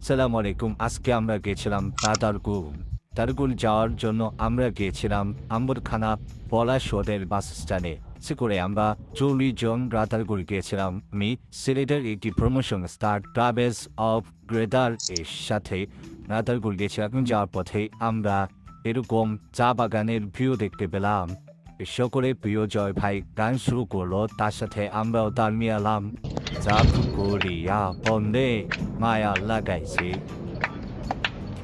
সালামু আলাইকুম। আজকে আমরা গেছিলাম তাতারকুল। তাতারকুল যাওয়ার জন্য আমরা গিয়েছিলাম আম্বরখানা পলাশোদের বাস স্ট্যান্ডে। সে করে আমরা ৪০ জন রাতারকুল গিয়েছিলাম। আমি সিলেটের একটি প্রমোশন সংস্থা ট্রাভেলস অফ গ্রেটার এর সাথে রাতারকুল গিয়েছিলাম। যাওয়ার পথে আমরা এরকম চা বাগানের ভিউ দেখতে পেলাম। সকলে প্রিয় জয় ভাই গান শুরু করলো, তার সাথে আমরাও তাল মিলালাম। জাদু করিয়া বন্দে মায়া লাগাইছে,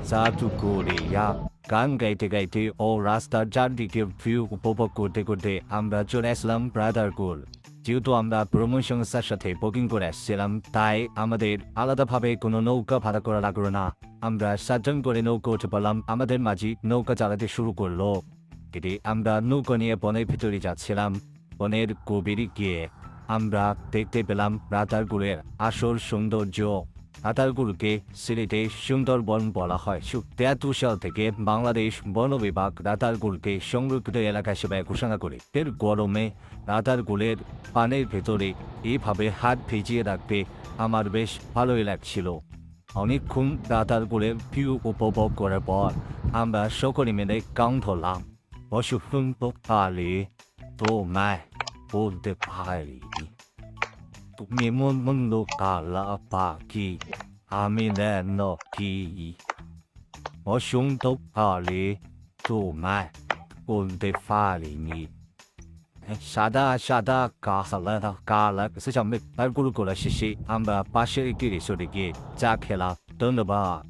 জাদু করিয়া। গান গাইতে গাইতে ও রাস্তার চারদিকে ভিউ উপভোগ করতে করতে আমরা চলে আসলাম ব্রাদারকুল। যেহেতু আমরা ভ্রমণ সংস্থার সাথে বুকিং করে আসছিলাম, তাই আমাদের আলাদাভাবে কোনো নৌকা ভাড়া করা লাগলো না। আমরা 7 জন করে নৌকা উঠে পড়লাম। আমাদের মাঝি নৌকা চালাতে শুরু করলো। এটি আমরা নৌকা নিয়ে বনের ভিতরে যাচ্ছিলাম। বনের গভীরে গিয়ে আমরা দেখতে পেলাম রাতারগুলের আসল সৌন্দর্য। রাতারগুলকে সিলেটে সুন্দরবন বলা হয়। 73 সাল থেকে বাংলাদেশ বন বিভাগ রাতারগুলকে সংরক্ষিত এলাকা হিসেবে ঘোষণা করে। এর গরমে রাতারগুলের পানির ভেতরে এইভাবে হাত ভিজিয়ে রাখতে আমার বেশ ভালোই লাগছিল। অনেকক্ষণ রাতারগুলের ভিউ উপভোগ করার পর আমরা সকলে মিলে গান ধরলাম। বসুন্তকালে তোমায় বলতে পারি, তুমি মন্দ কালা পাখি, আমি যেন কি। বসন্তকালে তোমায় বলতে পারিনি। সাদা সাদা কালা কালা সে সামনে তার গুলো করে শেষে আমরা পাশের একটি রিসোর্টে গিয়ে চা খেলাম। ধন্যবাদ।